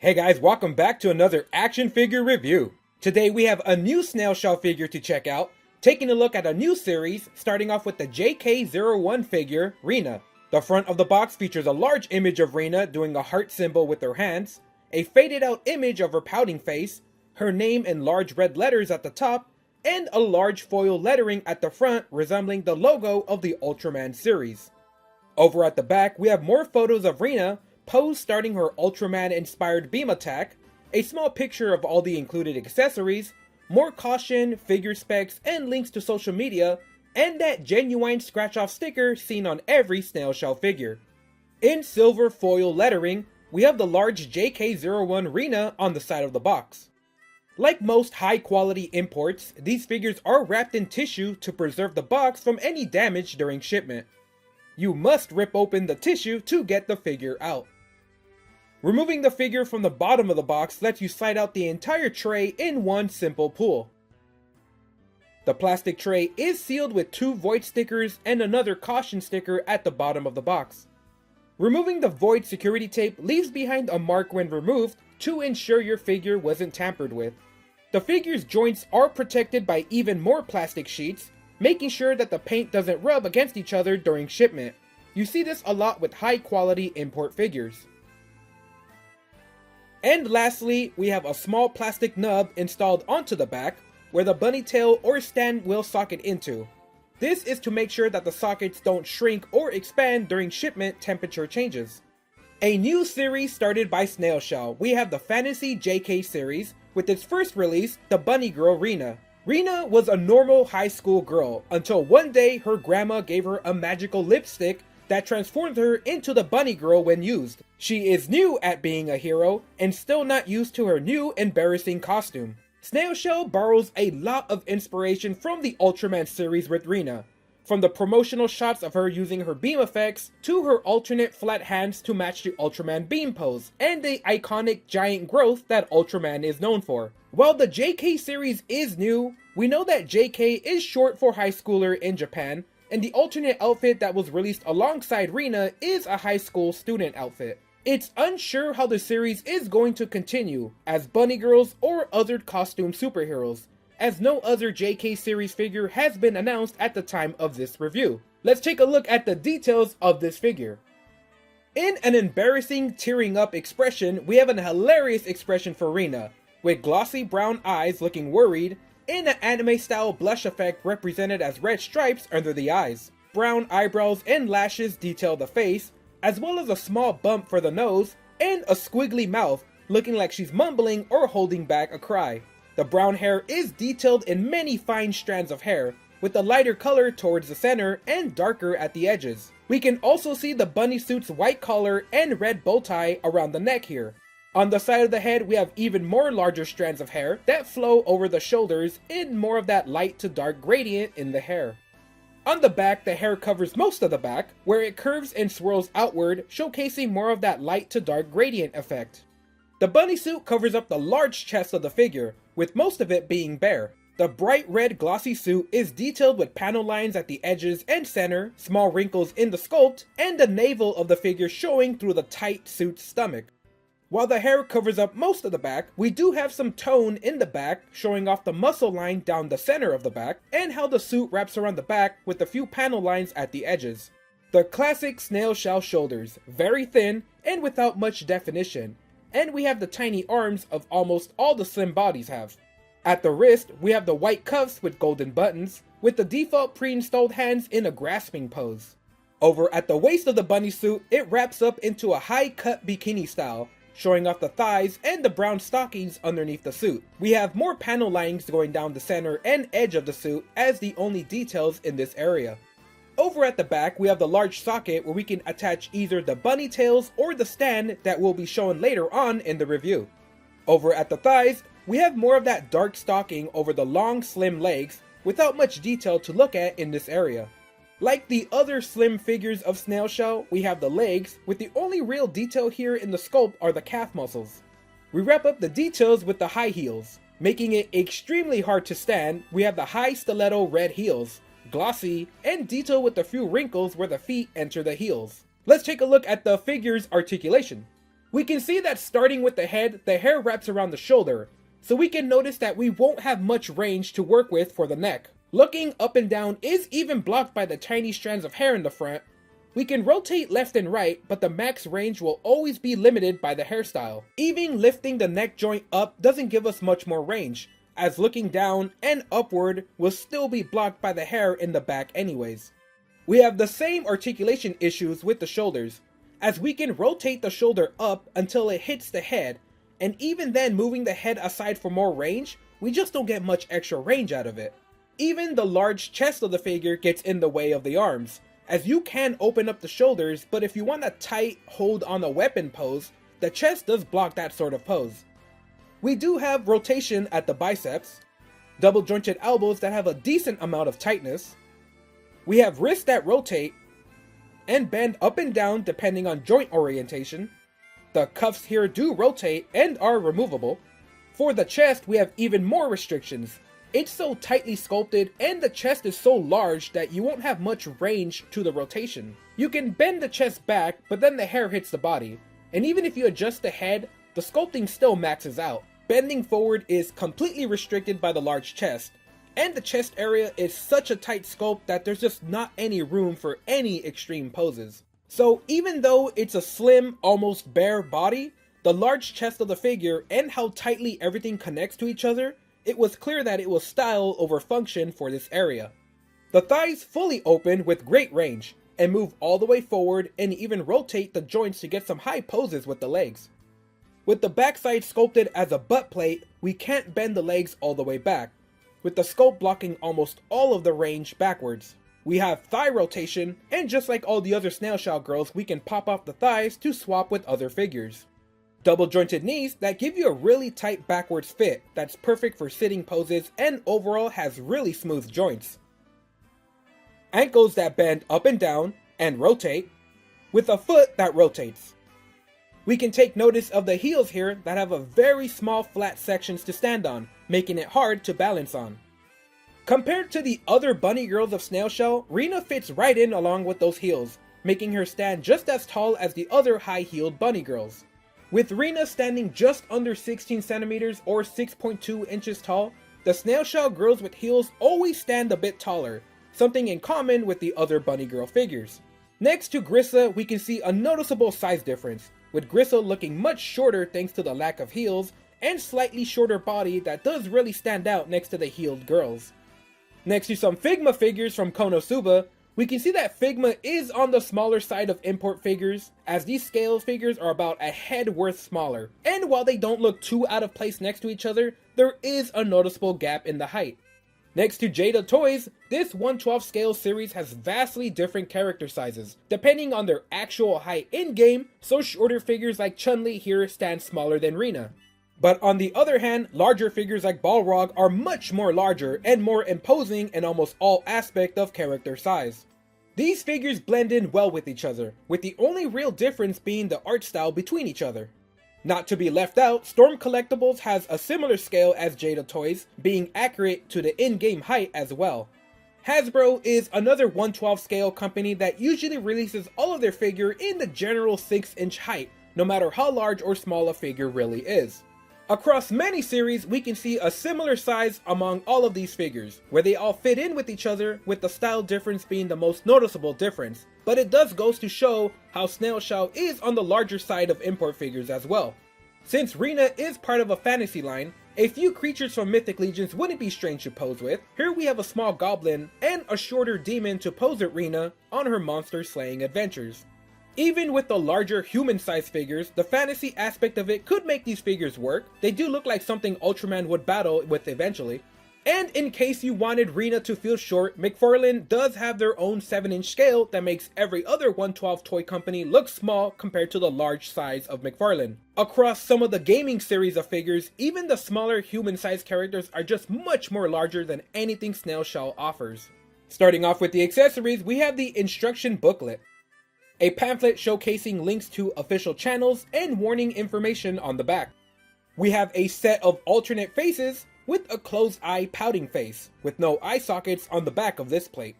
Hey guys, welcome back to another action figure review. Today we have a new Snail Shell figure to check out, taking a look at a new series, starting off with the JK-01 figure, Rena. The front of the box features a large image of Rena doing a heart symbol with her hands, a faded out image of her pouting face, her name in large red letters at the top, and a large foil lettering at the front resembling the logo of the Ultraman series. Over at the back, we have more photos of Rena posed starting her Ultraman-inspired beam attack, a small picture of all the included accessories, more caution, figure specs, and links to social media, and that genuine scratch-off sticker seen on every Snail Shell figure. In silver foil lettering, we have the large JK-01 Rena on the side of the box. Like most high-quality imports, these figures are wrapped in tissue to preserve the box from any damage during shipment. You must rip open the tissue to get the figure out. Removing the figure from the bottom of the box lets you slide out the entire tray in one simple pull. The plastic tray is sealed with 2 void stickers and another caution sticker at the bottom of the box. Removing the void security tape leaves behind a mark when removed to ensure your figure wasn't tampered with. The figure's joints are protected by even more plastic sheets, making sure that the paint doesn't rub against each other during shipment. You see this a lot with high quality import figures. And lastly, we have a small plastic nub installed onto the back, where the bunny tail or stand will socket into. This is to make sure that the sockets don't shrink or expand during shipment temperature changes. A new series started by Snail Shell. We have the Fantasy JK series, with its first release, the bunny girl Rena. Rena was a normal high school girl, until one day her grandma gave her a magical lipstick that transformed her into the bunny girl when used. She is new at being a hero, and still not used to her new embarrassing costume. Snail Shell borrows a lot of inspiration from the Ultraman series with Rena, from the promotional shots of her using her beam effects, to her alternate flat hands to match the Ultraman beam pose, and the iconic giant growth that Ultraman is known for. While the JK series is new, we know that JK is short for high schooler in Japan, and the alternate outfit that was released alongside Rena is a high school student outfit. It's unsure how the series is going to continue, as bunny girls or other costume superheroes, as no other JK series figure has been announced at the time of this review. Let's take a look at the details of this figure. In an embarrassing, tearing up expression, we have an hilarious expression for Rena, with glossy brown eyes looking worried, in an anime-style blush effect represented as red stripes under the eyes. Brown eyebrows and lashes detail the face, as well as a small bump for the nose, and a squiggly mouth, looking like she's mumbling or holding back a cry. The brown hair is detailed in many fine strands of hair, with a lighter color towards the center and darker at the edges. We can also see the bunny suit's white collar and red bow tie around the neck here. On the side of the head, we have even more larger strands of hair that flow over the shoulders in more of that light to dark gradient in the hair. On the back, the hair covers most of the back, where it curves and swirls outward, showcasing more of that light to dark gradient effect. The bunny suit covers up the large chest of the figure, with most of it being bare. The bright red glossy suit is detailed with panel lines at the edges and center, small wrinkles in the sculpt, and the navel of the figure showing through the tight suit's stomach. While the hair covers up most of the back, we do have some tone in the back, showing off the muscle line down the center of the back, and how the suit wraps around the back with a few panel lines at the edges. The classic Snail Shell shoulders, very thin and without much definition, and we have the tiny arms of almost all the slim bodies have. At the wrist, we have the white cuffs with golden buttons, with the default pre-installed hands in a grasping pose. Over at the waist of the bunny suit, it wraps up into a high-cut bikini style, showing off the thighs and the brown stockings underneath the suit. We have more panel lines going down the center and edge of the suit as the only details in this area. Over at the back, we have the large socket where we can attach either the bunny tails or the stand that will be shown later on in the review. Over at the thighs, we have more of that dark stocking over the long slim legs without much detail to look at in this area. Like the other slim figures of Snail Shell, we have the legs, with the only real detail here in the sculpt are the calf muscles. We wrap up the details with the high heels. Making it extremely hard to stand, we have the high stiletto red heels, glossy, and detailed with a few wrinkles where the feet enter the heels. Let's take a look at the figure's articulation. We can see that starting with the head, the hair wraps around the shoulder, so we can notice that we won't have much range to work with for the neck. Looking up and down is even blocked by the tiny strands of hair in the front. We can rotate left and right, but the max range will always be limited by the hairstyle. Even lifting the neck joint up doesn't give us much more range, as looking down and upward will still be blocked by the hair in the back anyways. We have the same articulation issues with the shoulders, as we can rotate the shoulder up until it hits the head, and even then moving the head aside for more range, we just don't get much extra range out of it. Even the large chest of the figure gets in the way of the arms, as you can open up the shoulders, but if you want a tight hold on the weapon pose, the chest does block that sort of pose. We do have rotation at the biceps, double jointed elbows that have a decent amount of tightness. We have wrists that rotate and bend up and down depending on joint orientation. The cuffs here do rotate and are removable. For the chest, we have even more restrictions. It's so tightly sculpted and the chest is so large that you won't have much range to the rotation. You can bend the chest back, but then the hair hits the body. And even if you adjust the head, the sculpting still maxes out. Bending forward is completely restricted by the large chest. And the chest area is such a tight sculpt that there's just not any room for any extreme poses. So even though it's a slim, almost bare body, the large chest of the figure and how tightly everything connects to each other, it was clear that it was style over function for this area. The thighs fully open with great range, and move all the way forward and even rotate the joints to get some high poses with the legs. With the backside sculpted as a butt plate, we can't bend the legs all the way back, with the sculpt blocking almost all of the range backwards. We have thigh rotation, and just like all the other Snail Shell girls, we can pop off the thighs to swap with other figures. Double jointed knees that give you a really tight backwards fit that's perfect for sitting poses and overall has really smooth joints. Ankles that bend up and down and rotate, with a foot that rotates. We can take notice of the heels here that have a very small flat sections to stand on, making it hard to balance on. Compared to the other bunny girls of Snail Shell, Rena fits right in along with those heels, making her stand just as tall as the other high-heeled bunny girls. With Rena standing just under 16 centimeters or 6.2 inches tall, the Snail Shell girls with heels always stand a bit taller, something in common with the other bunny girl figures. Next to Grissa, we can see a noticeable size difference, with Grissa looking much shorter thanks to the lack of heels, and slightly shorter body that does really stand out next to the heeled girls. Next to some Figma figures from Konosuba, we can see that Figma is on the smaller side of import figures, as these scale figures are about a head worth smaller, and while they don't look too out of place next to each other, there is a noticeable gap in the height. Next to Jada Toys, this 1/12 scale series has vastly different character sizes, depending on their actual height in-game, so shorter figures like Chun-Li here stand smaller than Rena. But on the other hand, larger figures like Balrog are much more larger and more imposing in almost all aspect of character size. These figures blend in well with each other, with the only real difference being the art style between each other. Not to be left out, Storm Collectibles has a similar scale as Jada Toys, being accurate to the in-game height as well. Hasbro is another 1/12 scale company that usually releases all of their figure in the general 6-inch height, no matter how large or small a figure really is. Across many series, we can see a similar size among all of these figures, where they all fit in with each other, with the style difference being the most noticeable difference. But it does goes to show how Snail Shell is on the larger side of import figures as well. Since Rena is part of a fantasy line, a few creatures from Mythic Legions wouldn't be strange to pose with. Here we have a small goblin and a shorter demon to pose with Rena on her monster slaying adventures. Even with the larger human-sized figures, the fantasy aspect of it could make these figures work. They do look like something Ultraman would battle with eventually. And in case you wanted Rena to feel short, McFarlane does have their own 7-inch scale that makes every other 1/12 toy company look small compared to the large size of McFarlane. Across some of the gaming series of figures, even the smaller human-sized characters are just much more larger than anything Snail Shell offers. Starting off with the accessories, we have the instruction booklet, a pamphlet showcasing links to official channels and warning information on the back. We have a set of alternate faces with a closed eye pouting face, with no eye sockets on the back of this plate,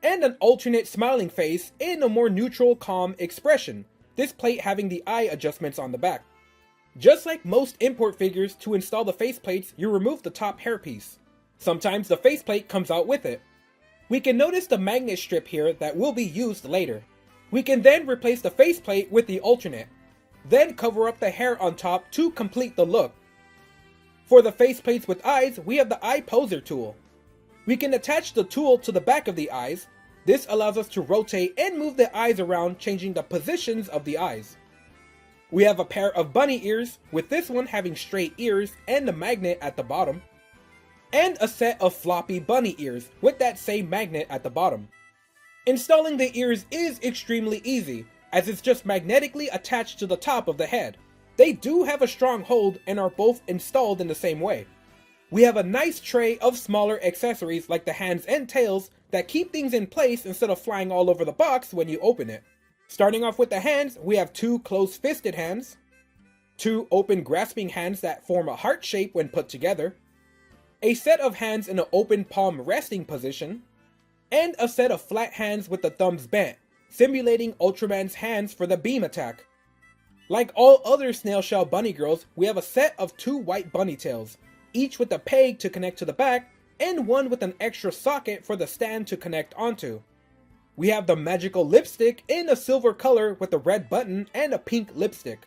and an alternate smiling face in a more neutral, calm expression. this plate having the eye adjustments on the back. Just like most import figures, to install the faceplates, you remove the top hairpiece. Sometimes the faceplate comes out with it. We can notice the magnet strip here that will be used later. We can then replace the faceplate with the alternate, then cover up the hair on top to complete the look. For the faceplates with eyes, we have the eye poser tool. We can attach the tool to the back of the eyes. This allows us to rotate and move the eyes around, changing the positions of the eyes. We have a pair of bunny ears, with this one having straight ears and the magnet at the bottom. And a set of floppy bunny ears, with that same magnet at the bottom. Installing the ears is extremely easy, as it's just magnetically attached to the top of the head. They do have a strong hold and are both installed in the same way. We have a nice tray of smaller accessories like the hands and tails that keep things in place instead of flying all over the box when you open it. Starting off with the hands, we have 2 closed-fisted hands, 2 open grasping hands that form a heart shape when put together, a set of hands in an open palm resting position, and a set of flat hands with the thumbs bent, simulating Ultraman's hands for the beam attack. Like all other Snail Shell bunny girls, we have a set of 2 white bunny tails, each with a peg to connect to the back, and one with an extra socket for the stand to connect onto. We have the magical lipstick in a silver color with a red button and a pink lipstick.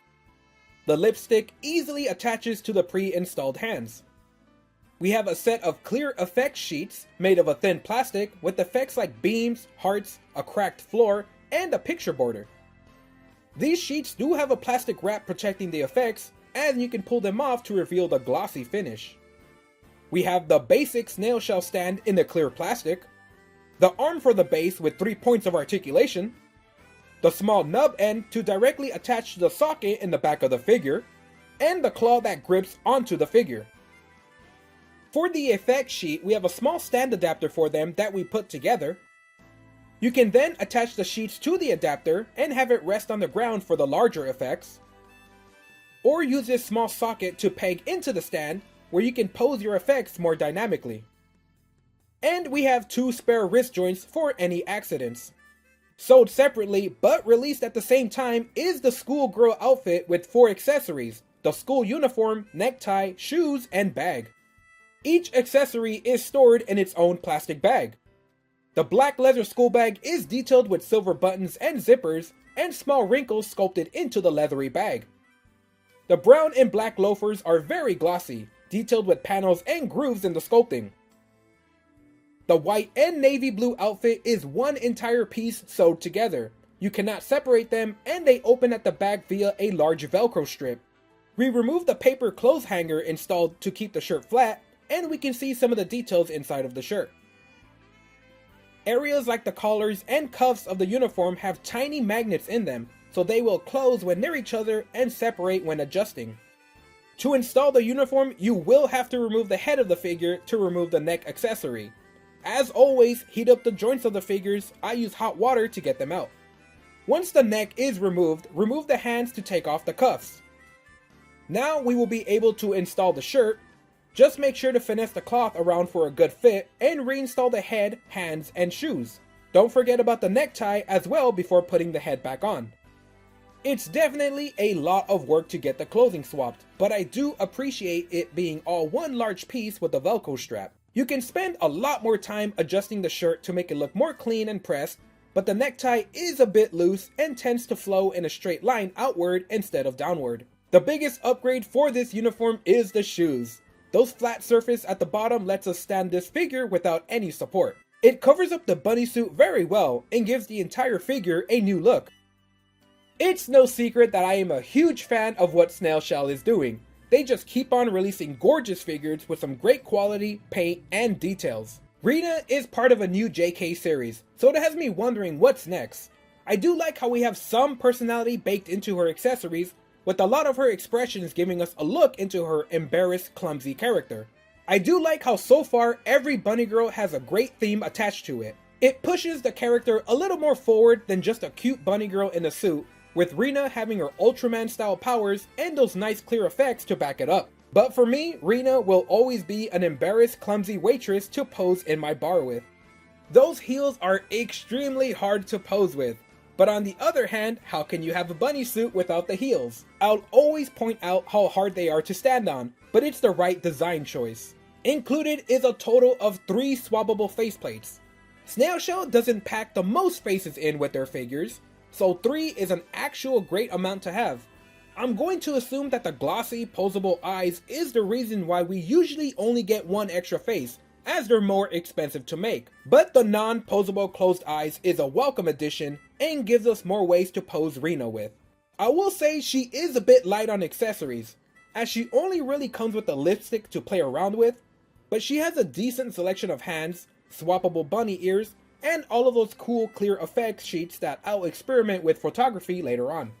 The lipstick easily attaches to the pre-installed hands. We have a set of clear effects sheets made of a thin plastic with effects like beams, hearts, a cracked floor, and a picture border. These sheets do have a plastic wrap protecting the effects, and you can pull them off to reveal the glossy finish. We have the basic snail shell stand in the clear plastic, the arm for the base with 3 points of articulation, the small nub end to directly attach to the socket in the back of the figure, and the claw that grips onto the figure. For the effect sheet, we have a small stand adapter for them that we put together. You can then attach the sheets to the adapter and have it rest on the ground for the larger effects. Or use this small socket to peg into the stand where you can pose your effects more dynamically. And we have 2 spare wrist joints for any accidents. Sold separately but released at the same time is the schoolgirl outfit with 4 accessories: the school uniform, necktie, shoes, and bag. Each accessory is stored in its own plastic bag. The black leather school bag is detailed with silver buttons and zippers, and small wrinkles sculpted into the leathery bag. The brown and black loafers are very glossy, detailed with panels and grooves in the sculpting. The white and navy blue outfit is one entire piece sewed together. You cannot separate them, and they open at the back via a large Velcro strip. We removed the paper clothes hanger installed to keep the shirt flat, and we can see some of the details inside of the shirt. Areas like the collars and cuffs of the uniform have tiny magnets in them, so they will close when near each other and separate when adjusting. To install the uniform, you will have to remove the head of the figure to remove the neck accessory. As always, heat up the joints of the figures. I use hot water to get them out. Once the neck is removed, remove the hands to take off the cuffs. Now we will be able to install the shirt. Just make sure to finesse the cloth around for a good fit and reinstall the head, hands, and shoes. Don't forget about the necktie as well before putting the head back on. It's definitely a lot of work to get the clothing swapped, but I do appreciate it being all one large piece with a Velcro strap. You can spend a lot more time adjusting the shirt to make it look more clean and pressed, but the necktie is a bit loose and tends to flow in a straight line outward instead of downward. The biggest upgrade for this uniform is the shoes. Those flat surface at the bottom lets us stand this figure without any support. It covers up the bunny suit very well and gives the entire figure a new look. It's no secret that I am a huge fan of what Snail Shell is doing. They just keep on releasing gorgeous figures with some great quality, paint, and details. Rena is part of a new JK series, so it has me wondering what's next. I do like how we have some personality baked into her accessories, with a lot of her expressions giving us a look into her embarrassed, clumsy character. I do like how so far every bunny girl has a great theme attached to it. It pushes the character a little more forward than just a cute bunny girl in a suit, with Rena having her Ultraman style powers and those nice clear effects to back it up. But for me, Rena will always be an embarrassed, clumsy waitress to pose in my bar with. Those heels are extremely hard to pose with. But on the other hand, how can you have a bunny suit without the heels? I'll always point out how hard they are to stand on, but it's the right design choice. Included is a total of 3 swappable faceplates. Snail Shell doesn't pack the most faces in with their figures, so 3 is an actual great amount to have. I'm going to assume that the glossy, posable eyes is the reason why we usually only get 1 extra face, as they're more expensive to make. But the non-posable closed eyes is a welcome addition and gives us more ways to pose Rena with. I will say she is a bit light on accessories, as she only really comes with the lipstick to play around with, but she has a decent selection of hands, swappable bunny ears, and all of those cool clear effects sheets that I'll experiment with photography later on.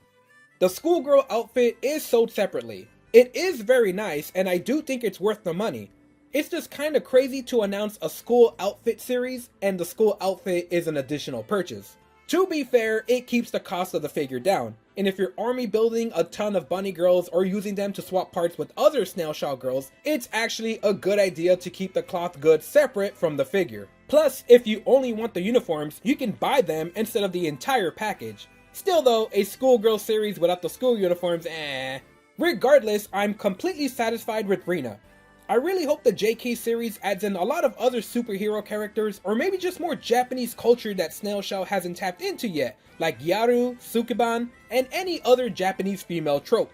The schoolgirl outfit is sold separately. It is very nice and I do think it's worth the money. It's just kinda crazy to announce a school outfit series and the school outfit is an additional purchase. To be fair, it keeps the cost of the figure down, and if you're army building a ton of bunny girls or using them to swap parts with other Snail Shell girls, it's actually a good idea to keep the cloth goods separate from the figure. Plus, if you only want the uniforms, you can buy them instead of the entire package. Still though, a schoolgirl series without the school uniforms, Regardless, I'm completely satisfied with Rena. I really hope the JK series adds in a lot of other superhero characters, or maybe just more Japanese culture that Snail Shell hasn't tapped into yet, like Yaru, Sukeban, and any other Japanese female trope.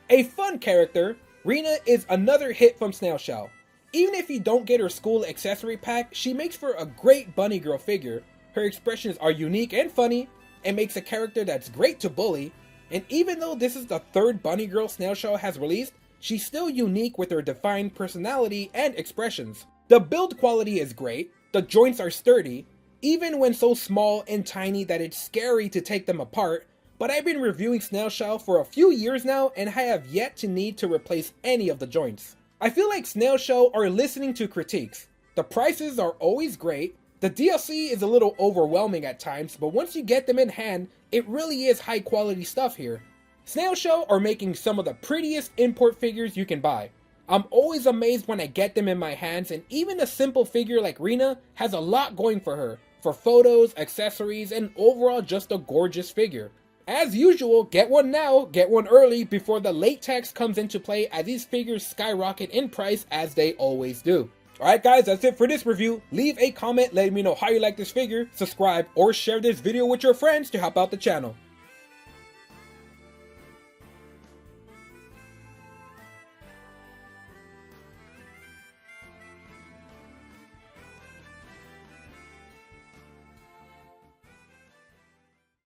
A fun character, Rena is another hit from Snail Shell. Even if you don't get her school accessory pack, she makes for a great bunny girl figure. Her expressions are unique and funny, and makes a character that's great to bully, and even though this is the 3rd bunny girl Snail Shell has released, she's still unique with her defined personality and expressions. The build quality is great, the joints are sturdy, even when so small and tiny that it's scary to take them apart, but I've been reviewing Snail Shell for a few years now and I have yet to need to replace any of the joints. I feel like Snail Shell are listening to critiques. The prices are always great, the DLC is a little overwhelming at times, but once you get them in hand, it really is high quality stuff here. Snail Shell are making some of the prettiest import figures you can buy. I'm always amazed when I get them in my hands, and even a simple figure like Rena has a lot going for her, for photos, accessories, and overall just a gorgeous figure. As usual, get one now, get one early before the late tax comes into play, as these figures skyrocket in price as they always do. Alright guys, that's it for this review. Leave a comment letting me know how you like this figure, subscribe, or share this video with your friends to help out the channel.